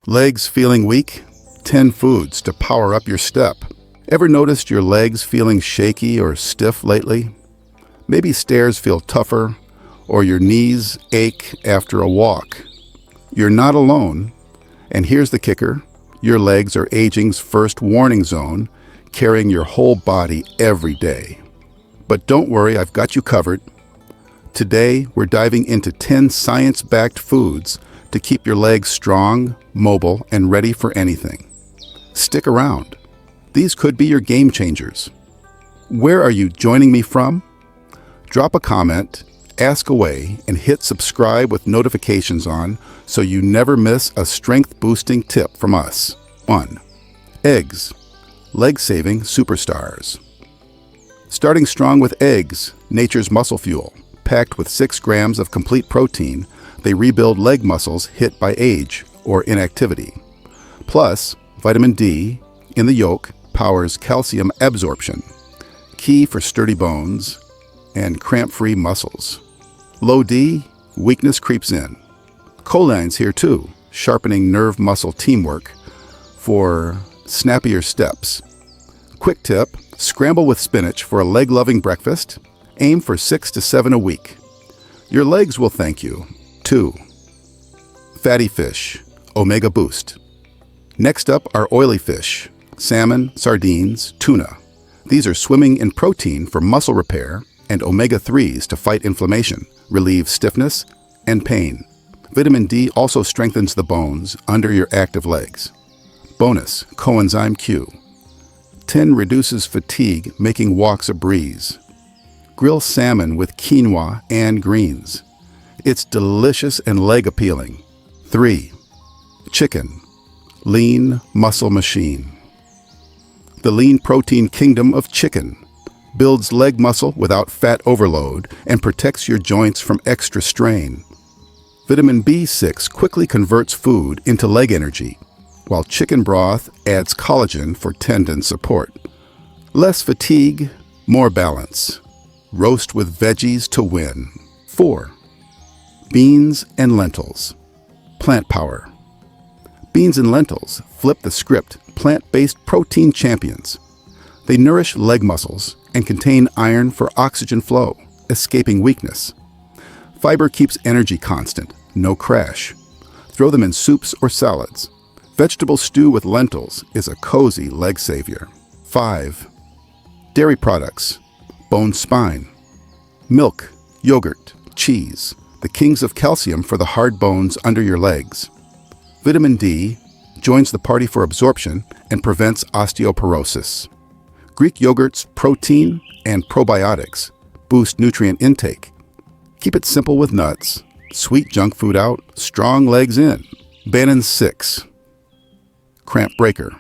Legs feeling weak? 10 foods to power up your step. Ever noticed your legs feeling shaky or stiff lately? Maybe stairs feel tougher, or your knees ache after a walk. You're not alone. And here's the kicker. Your legs are aging's first warning zone, carrying your whole body every day. But don't worry, I've got you covered. Today, we're diving into 10 science-backed foods to keep your legs strong, mobile, and ready for anything. Stick around. These could be your game changers. Where are you joining me from? Drop a comment, ask away, and hit subscribe with notifications on so you never miss a strength-boosting tip from us. 1. Eggs. Leg-saving superstars. Starting strong with eggs, nature's muscle fuel. Packed with 6 grams of complete protein, they rebuild leg muscles hit by age or inactivity. Plus, vitamin D in the yolk powers calcium absorption, key for sturdy bones and cramp-free muscles. Low D, weakness creeps in. Choline's here too, sharpening nerve-muscle teamwork for snappier steps. Quick tip, scramble with spinach for a leg-loving breakfast. Aim for 6 to 7 a week. Your legs will thank you. 2. Fatty fish, omega boost. Next up are oily fish, salmon, sardines, tuna. These are swimming in protein for muscle repair and omega-3s to fight inflammation, relieve stiffness, and pain. Vitamin D also strengthens the bones under your active legs. Bonus, coenzyme Q. Tin reduces fatigue, making walks a breeze. Grill salmon with quinoa and greens. It's delicious and leg-appealing. 3. Chicken. Lean muscle machine. The lean protein kingdom of chicken builds leg muscle without fat overload and protects your joints from extra strain. Vitamin B6 quickly converts food into leg energy, while chicken broth adds collagen for tendon support. Less fatigue, more balance. Roast with veggies to win. 4. Beans and lentils. Plant power. Beans and lentils flip the script, plant-based protein champions. They nourish leg muscles and contain iron for oxygen flow, escaping weakness. Fiber keeps energy constant, no crash. Throw them in soups or salads. Vegetable stew with lentils is a cozy leg savior. 5. Dairy products. Bone spine. Milk, yogurt, cheese. The kings of calcium for the hard bones under your legs. Vitamin D joins the party for absorption and prevents osteoporosis. Greek yogurt's protein and probiotics boost nutrient intake. Keep it simple with nuts. Sweet junk food out, strong legs in. Bannon 6. Cramp breaker.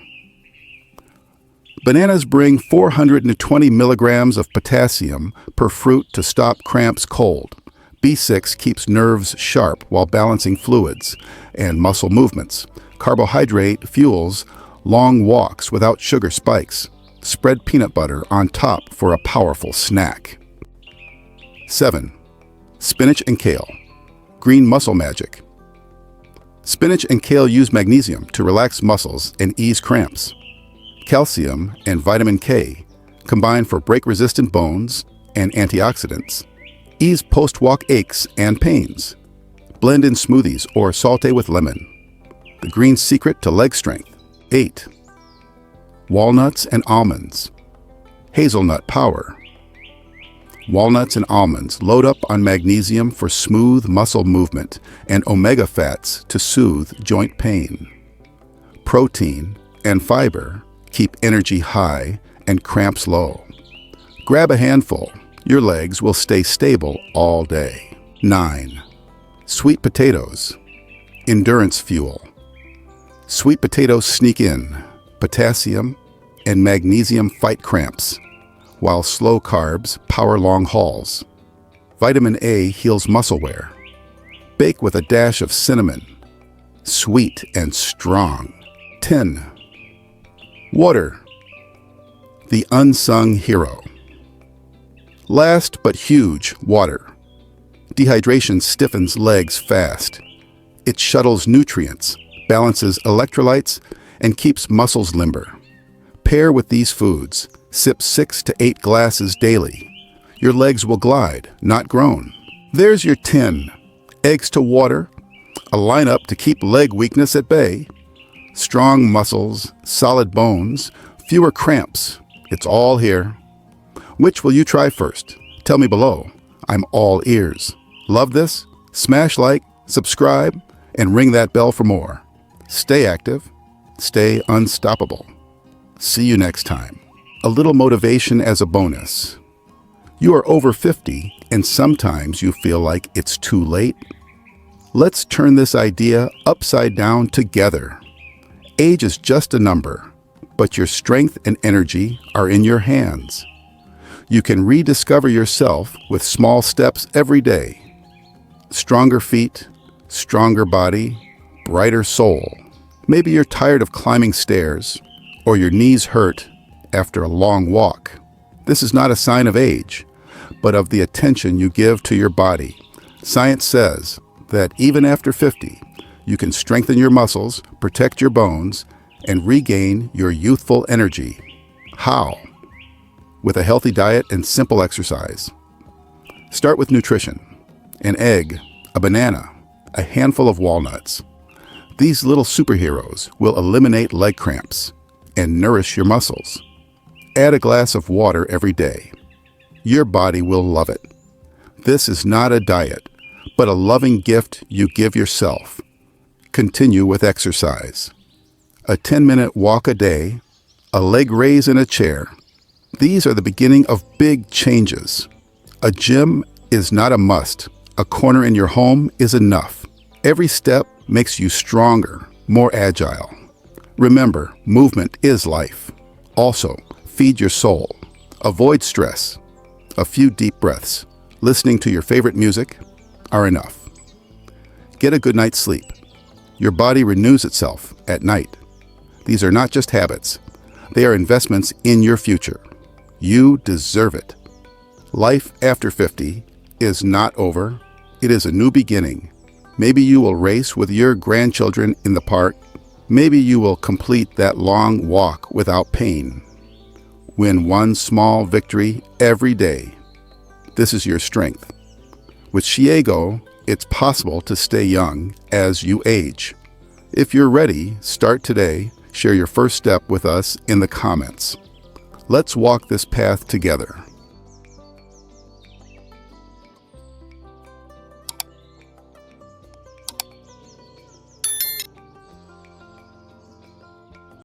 Bananas bring 420 milligrams of potassium per fruit to stop cramps cold. B6 keeps nerves sharp while balancing fluids and muscle movements. Carbohydrate fuels long walks without sugar spikes. Spread peanut butter on top for a powerful snack. 7. Spinach and kale. Green muscle magic. Spinach and kale use magnesium to relax muscles and ease cramps. Calcium and vitamin K combine for break-resistant bones and antioxidants. Ease post-walk aches and pains. Blend in smoothies or saute with lemon. The green secret to leg strength. 8. Walnuts and almonds. Hazelnut power. Walnuts and almonds load up on magnesium for smooth muscle movement and omega fats to soothe joint pain. Protein and fiber keep energy high and cramps low. Grab a handful. Your legs will stay stable all day. 9. Sweet potatoes. Endurance fuel. Sweet potatoes sneak in. Potassium and magnesium fight cramps, while slow carbs power long hauls. Vitamin A heals muscle wear. Bake with a dash of cinnamon. Sweet and strong. 10. Water. The unsung hero. Last but huge, water. Dehydration stiffens legs fast. It shuttles nutrients, balances electrolytes, and keeps muscles limber. Pair with these foods. Sip 6 to 8 glasses daily. Your legs will glide, not groan. There's your 10. Eggs to water, a lineup to keep leg weakness at bay. Strong muscles, solid bones, fewer cramps. It's all here. Which will you try first? Tell me below. I'm all ears. Love this? Smash like, subscribe, and ring that bell for more. Stay active, stay unstoppable. See you next time. A little motivation as a bonus. You are over 50 and sometimes you feel like it's too late. Let's turn this idea upside down together. Age is just a number, but your strength and energy are in your hands. You can rediscover yourself with small steps every day. Stronger feet, stronger body, brighter soul. Maybe you're tired of climbing stairs, or your knees hurt after a long walk. This is not a sign of age, but of the attention you give to your body. Science says that even after 50, you can strengthen your muscles, protect your bones, and regain your youthful energy. How? With a healthy diet and simple exercise. Start with nutrition. An egg, a banana, a handful of walnuts. These little superheroes will eliminate leg cramps and nourish your muscles. Add a glass of water every day. Your body will love it. This is not a diet, but a loving gift you give yourself. Continue with exercise. A 10-minute walk a day, a leg raise in a chair. These are the beginning of big changes. A gym is not a must. A corner in your home is enough. Every step makes you stronger, more agile. Remember, movement is life. Also, feed your soul. Avoid stress. A few deep breaths, listening to your favorite music, are enough. Get a good night's sleep. Your body renews itself at night. These are not just habits. They are investments in your future. You deserve it. Life after 50 is not over. It is a new beginning. Maybe you will race with your grandchildren in the park. Maybe you will complete that long walk without pain. Win one small victory every day. This is your strength. With Shiego, it's possible to stay young as you age. If you're ready, start today. Share your first step with us in the comments. Let's walk this path together.